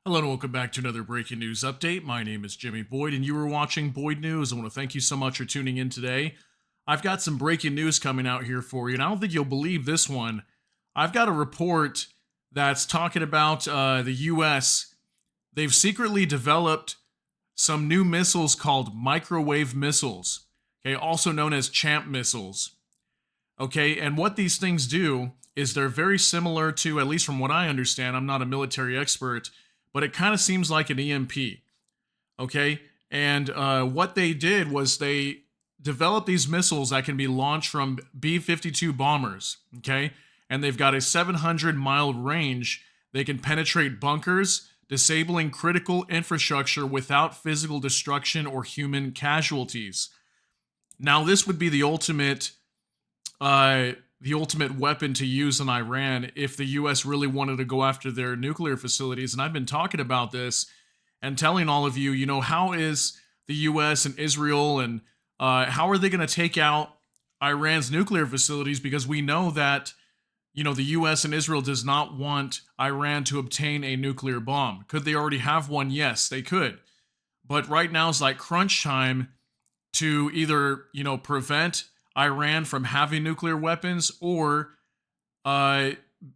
Hello and welcome back to another breaking news update. My name is Jimmy Boyd and you are watching Boyd News. I want to thank you so much for tuning in today. I've got some breaking news coming out here for you, and I don't think you'll believe this one. I've got a report that's talking about the U.S. They've secretly developed some new missiles called microwave missiles, okay, also known as CHAMP missiles. Okay, and what these things do is they're very similar to, at least from what I understand, I'm not a military expert, but it kind of seems like an EMP. Okay, and what they did was they developed these missiles that can be launched from B-52 bombers. Okay, and they've got a 700-mile range. They can penetrate bunkers, disabling critical infrastructure without physical destruction or human casualties. Now, this would be the ultimate weapon to use in Iran if the US really wanted to go after their nuclear facilities. And I've been talking about this and telling all of you, how is the US and Israel and how are they going to take out Iran's nuclear facilities? Because we know that, the US and Israel does not want Iran to obtain a nuclear bomb. Could they already have one? Yes, they could. But right now is like crunch time to either, prevent Iran from having nuclear weapons or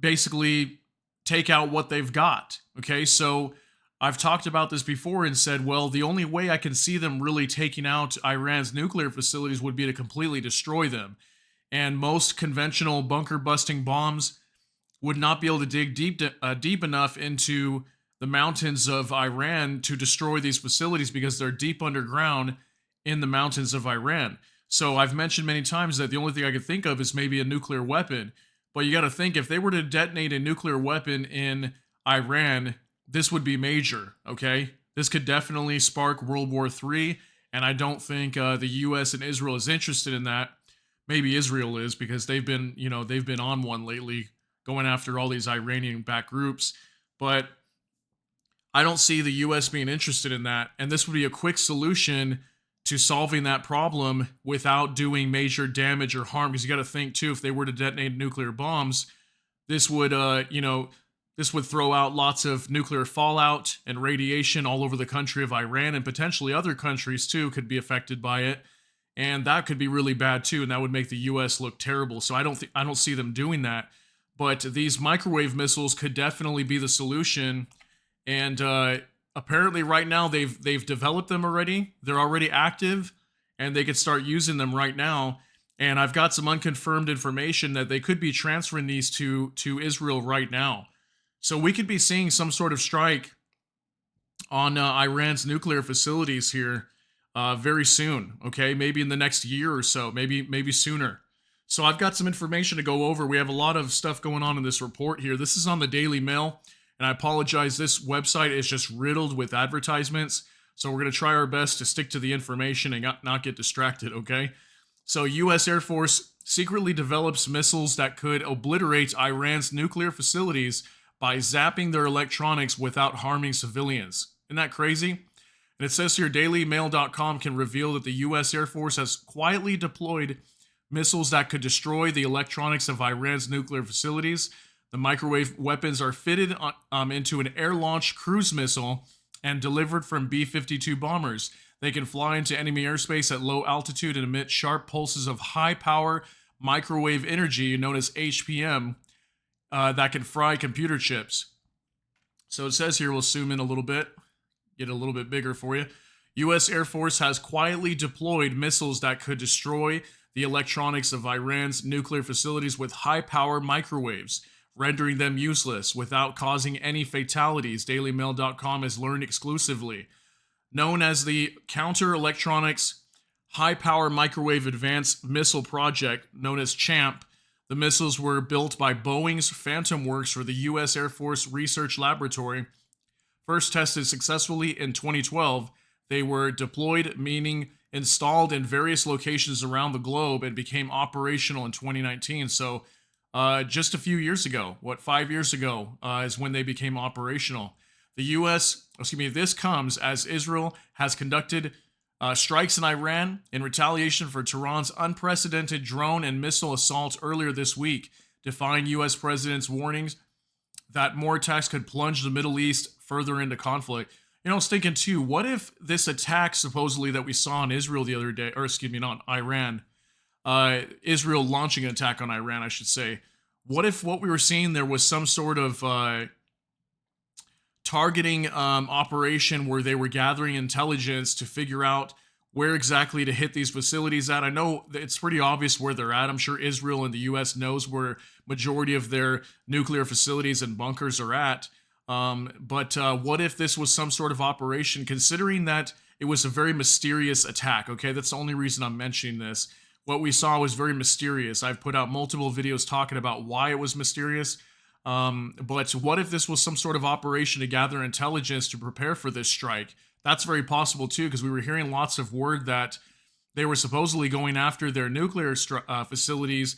basically take out what they've got. Okay, so I've talked about this before and said, well, the only way I can see them really taking out Iran's nuclear facilities would be to completely destroy them. And most conventional bunker busting bombs would not be able to dig deep enough into the mountains of Iran to destroy these facilities because they're deep underground in the mountains of Iran. So I've mentioned many times that the only thing I could think of is maybe a nuclear weapon. But you got to think, if they were to detonate a nuclear weapon in Iran, this would be major, okay? This could definitely spark World War III, and I don't think the U.S. and Israel is interested in that. Maybe Israel is, because they've been on one lately, going after all these Iranian-backed groups. But I don't see the U.S. being interested in that, and this would be a quick solution to solving that problem without doing major damage or harm. Because you got to think too, if they were to detonate nuclear bombs, this would, this would throw out lots of nuclear fallout and radiation all over the country of Iran, and potentially other countries too could be affected by it, and that could be really bad too, and that would make the U.S. look terrible. So I don't see them doing that. But these microwave missiles could definitely be the solution, and apparently right now they've developed them already. They're already active and they could start using them right now. And I've got some unconfirmed information that they could be transferring these to Israel right now. So we could be seeing some sort of strike on Iran's nuclear facilities here very soon. Okay, maybe in the next year or so, maybe sooner. So I've got some information to go over. We have a lot of stuff going on in this report here. This is on the Daily Mail. And I apologize, this website is just riddled with advertisements. So we're going to try our best to stick to the information and not get distracted, okay? So U.S. Air Force secretly develops missiles that could obliterate Iran's nuclear facilities by zapping their electronics without harming civilians. Isn't that crazy? And it says here, dailymail.com can reveal that the U.S. Air Force has quietly deployed missiles that could destroy the electronics of Iran's nuclear facilities. The microwave weapons are fitted into an air-launched cruise missile and delivered from B-52 bombers. They can fly into enemy airspace at low altitude and emit sharp pulses of high-power microwave energy, known as HPM, that can fry computer chips. So it says here, we'll zoom in a little bit, get a little bit bigger for you. U.S. Air Force has quietly deployed missiles that could destroy the electronics of Iran's nuclear facilities with high-power microwaves, rendering them useless without causing any fatalities, DailyMail.com has learned exclusively. Known as the Counter Electronics High Power Microwave Advanced Missile Project, known as CHAMP, the missiles were built by Boeing's Phantom Works for the U.S. Air Force Research Laboratory. First tested successfully in 2012, they were deployed, meaning installed in various locations around the globe, and became operational in 2019. So just a few years ago, 5 years ago, is when they became operational. This comes as Israel has conducted strikes in Iran in retaliation for Tehran's unprecedented drone and missile assaults earlier this week, defying U.S. President's warnings that more attacks could plunge the Middle East further into conflict. I was thinking too, what if this attack supposedly that we saw in Israel the other day, or excuse me, not Iran, Israel launching an attack on Iran, I should say. What if what we were seeing there was some sort of targeting operation where they were gathering intelligence to figure out where exactly to hit these facilities at? I know it's pretty obvious where they're at. I'm sure Israel and the U.S. knows where majority of their nuclear facilities and bunkers are at. But what if this was some sort of operation, considering that it was a very mysterious attack? Okay, that's the only reason I'm mentioning this. What we saw was very mysterious. I've put out multiple videos talking about why it was mysterious. But what if this was some sort of operation to gather intelligence to prepare for this strike? That's very possible too, because we were hearing lots of word that they were supposedly going after their nuclear facilities.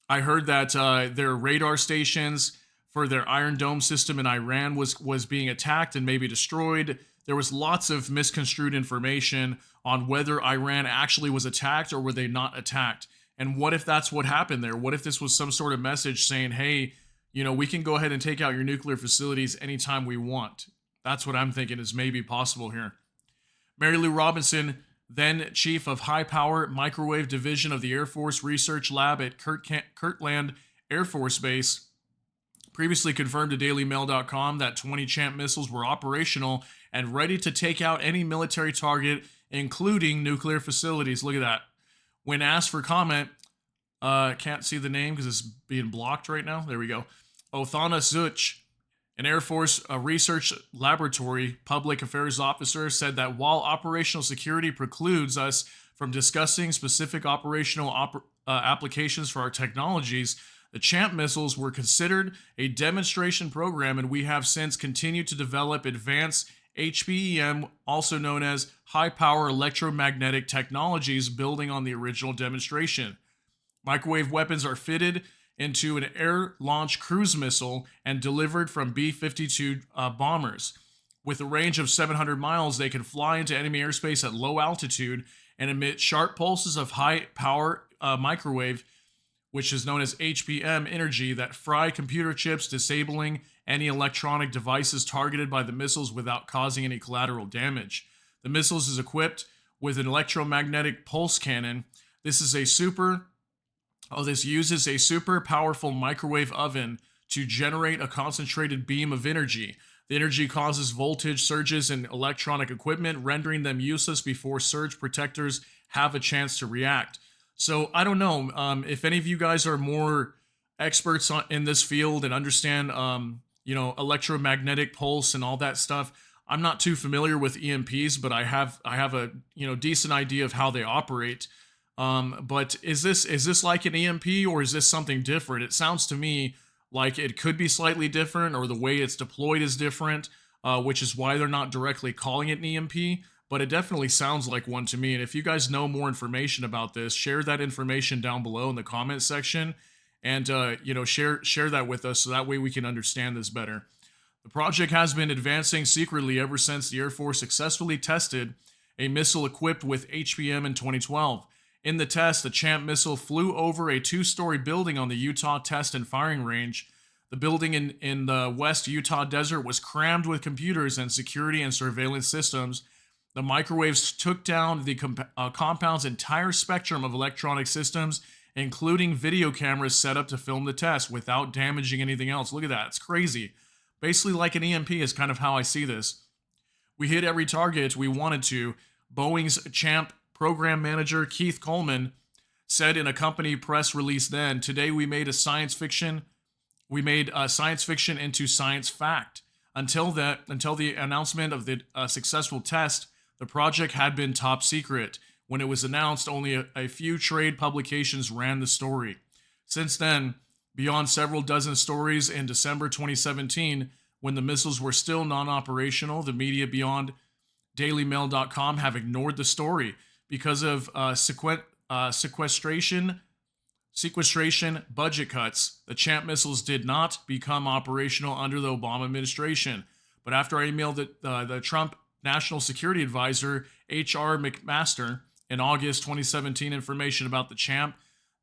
I heard that their radar stations for their Iron Dome system in Iran was being attacked and maybe destroyed. There was lots of misconstrued information on whether Iran actually was attacked or were they not attacked. And what if that's what happened there? What if this was some sort of message saying, hey, we can go ahead and take out your nuclear facilities anytime we want? That's what I'm thinking is maybe possible here. Mary Lou Robinson, then chief of high power microwave division of the Air Force Research Lab at Kirtland Air Force Base, previously confirmed to DailyMail.com that 20 Champ missiles were operational and ready to take out any military target, including nuclear facilities. Look at that. When asked for comment, can't see the name because it's being blocked right now. There we go. Othana Zuch, an Air Force research laboratory public affairs officer, said that while operational security precludes us from discussing specific operational applications for our technologies, the Champ missiles were considered a demonstration program, and we have since continued to develop advanced HPEM, also known as high-power electromagnetic technologies, building on the original demonstration. Microwave weapons are fitted into an air-launched cruise missile and delivered from B-52 bombers. With a range of 700 miles, they can fly into enemy airspace at low altitude and emit sharp pulses of high-power microwave, which is known as HPM energy, that fry computer chips, disabling any electronic devices targeted by the missiles without causing any collateral damage. The missiles is equipped with an electromagnetic pulse cannon. This uses a super powerful microwave oven to generate a concentrated beam of energy. The energy causes voltage surges in electronic equipment, rendering them useless before surge protectors have a chance to react. So I don't know if any of you guys are more experts in this field and understand, electromagnetic pulse and all that stuff. I'm not too familiar with EMPs, but I have a decent idea of how they operate. But is this like an EMP, or is this something different? It sounds to me like it could be slightly different, or the way it's deployed is different, which is why they're not directly calling it an EMP. But it definitely sounds like one to me. And if you guys know more information about this, share that information down below in the comment section, and share that with us so that way we can understand this better. The project has been advancing secretly ever since the Air Force successfully tested a missile equipped with HPM in 2012. In the test, the Champ missile flew over a 2-story building on the Utah Test and Firing Range. The building in the West Utah desert was crammed with computers and security and surveillance systems. The microwaves took down the compound's entire spectrum of electronic systems, including video cameras set up to film the test without damaging anything else. Look at that. It's crazy. Basically like an EMP is kind of how I see this. We hit every target we wanted to. Boeing's Champ program manager Keith Coleman said in a company press release then, "Today we made science fiction into science fact. Until the announcement of the successful test, the project had been top secret. When it was announced, only a few trade publications ran the story. Since then, beyond several dozen stories in December 2017, when the missiles were still non-operational, the media beyond DailyMail.com have ignored the story because of sequestration budget cuts. The Champ missiles did not become operational under the Obama administration. But after I emailed the Trump National Security Advisor, H.R. McMaster, in August 2017 information about the Champ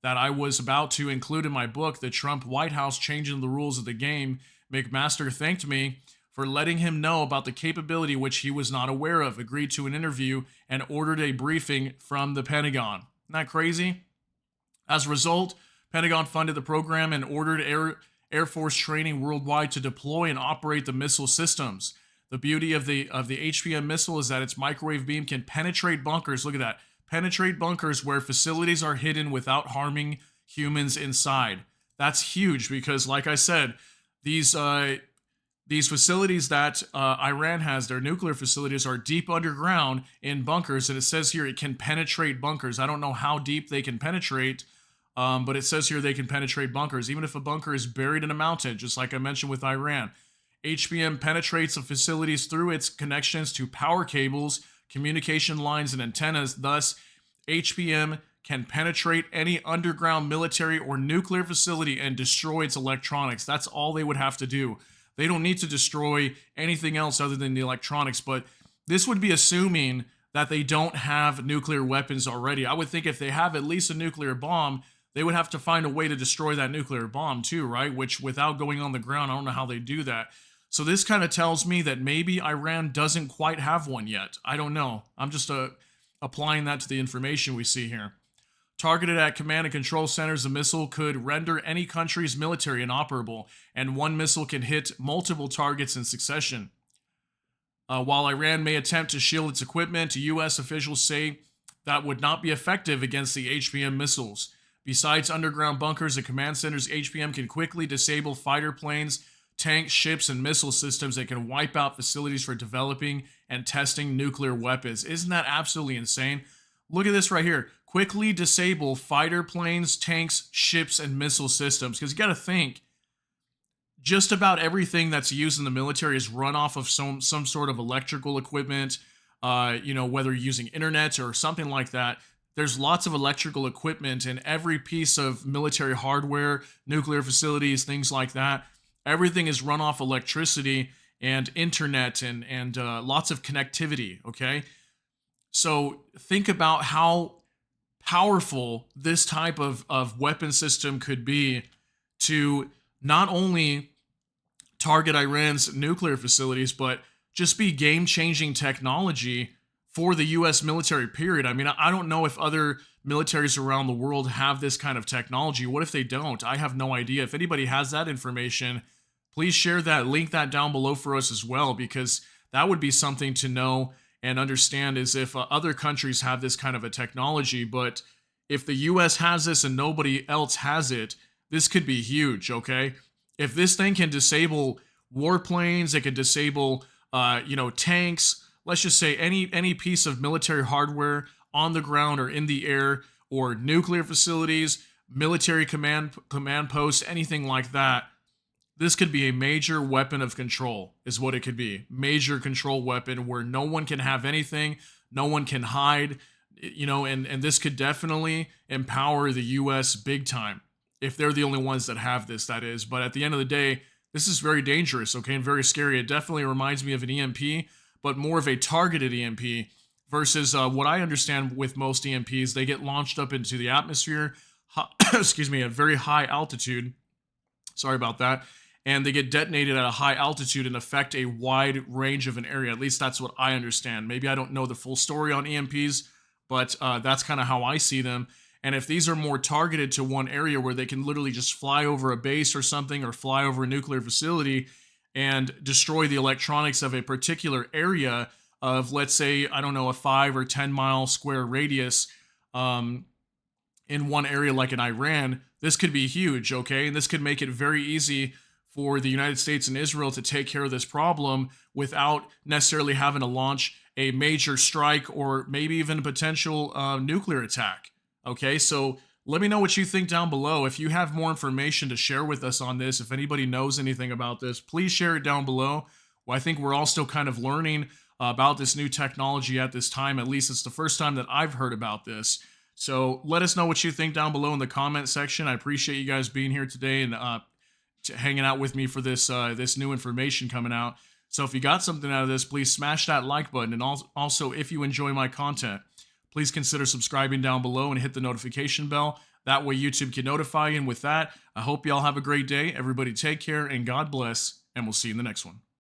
that I was about to include in my book, The Trump White House Changing the Rules of the Game, McMaster thanked me for letting him know about the capability which he was not aware of, agreed to an interview, and ordered a briefing from the Pentagon. Isn't that crazy? As a result, Pentagon funded the program and ordered Air Force training worldwide to deploy and operate the missile systems. The beauty of the HPM missile is that its microwave beam can penetrate bunkers. Look at that. Penetrate bunkers where facilities are hidden without harming humans inside. That's huge because, like I said, these facilities that Iran has, their nuclear facilities, are deep underground in bunkers, and it says here it can penetrate bunkers. I don't know how deep they can penetrate, but it says here they can penetrate bunkers, even if a bunker is buried in a mountain, just like I mentioned with Iran. HBM penetrates the facilities through its connections to power cables, communication lines, and antennas. Thus, HBM can penetrate any underground military or nuclear facility and destroy its electronics. That's all they would have to do. They don't need to destroy anything else other than the electronics, but this would be assuming that they don't have nuclear weapons already. I would think if they have at least a nuclear bomb, they would have to find a way to destroy that nuclear bomb too, right? Which, without going on the ground, I don't know how they do that. So this kind of tells me that maybe Iran doesn't quite have one yet. I don't know. I'm just applying that to the information we see here. Targeted at command and control centers, a missile could render any country's military inoperable, and one missile can hit multiple targets in succession. While Iran may attempt to shield its equipment, U.S. officials say that would not be effective against the HPM missiles. Besides underground bunkers and command centers, HPM can quickly disable fighter planes, tanks, ships, and missile systems that can wipe out facilities for developing and testing nuclear weapons. Isn't that absolutely insane? Look at this right here. Quickly disable fighter planes, tanks, ships, and missile systems. Because you got to think, just about everything that's used in the military is run off of some sort of electrical equipment, whether you're using internet or something like that. There's lots of electrical equipment in every piece of military hardware, nuclear facilities, things like that. Everything is run off electricity and internet and lots of connectivity, okay? So think about how powerful this type of weapon system could be to not only target Iran's nuclear facilities, but just be game-changing technology for the U.S. military, period. I mean, I don't know if other militaries around the world have this kind of technology. What if they don't? I have no idea. If anybody has that information, please share that, link that down below for us as well, because that would be something to know and understand, is if other countries have this kind of a technology. But if the US has this and nobody else has it, this could be huge, okay? If this thing can disable warplanes, it can disable, tanks, let's just say any piece of military hardware on the ground or in the air, or nuclear facilities, military command posts, anything like that, this could be a major weapon of control, is what it could be. Major control weapon where no one can have anything, no one can hide, and this could definitely empower the U.S. big time, if they're the only ones that have this, that is. But at the end of the day, this is very dangerous, okay, and very scary. It definitely reminds me of an EMP, but more of a targeted EMP versus what I understand with most EMPs, they get launched up into the atmosphere, at very high altitude. Sorry about that. And they get detonated at a high altitude and affect a wide range of an area. At least that's what I understand. Maybe I don't know the full story on EMPs, but that's kind of how I see them. And if these are more targeted to one area where they can literally just fly over a base or something, or fly over a nuclear facility and destroy the electronics of a particular area of, let's say, I don't know, a 5 or 10 mile square radius in one area like in Iran, this could be huge, okay? And this could make it very easy for the United States and Israel to take care of this problem without necessarily having to launch a major strike or maybe even a potential nuclear attack. Okay, so let me know what you think down below. If you have more information to share with us on this, if anybody knows anything about this, please share it down below. Well, I think we're all still kind of learning about this new technology at this time. At least it's the first time that I've heard about this. So let us know what you think down below in the comment section. I appreciate you guys being here today and hanging out with me for this this new information coming out. So if you got something out of this, please smash that like button. And also, if you enjoy my content, please consider subscribing down below and hit the notification bell. That way YouTube can notify you. And with that, I hope y'all have a great day. Everybody take care and God bless. And we'll see you in the next one.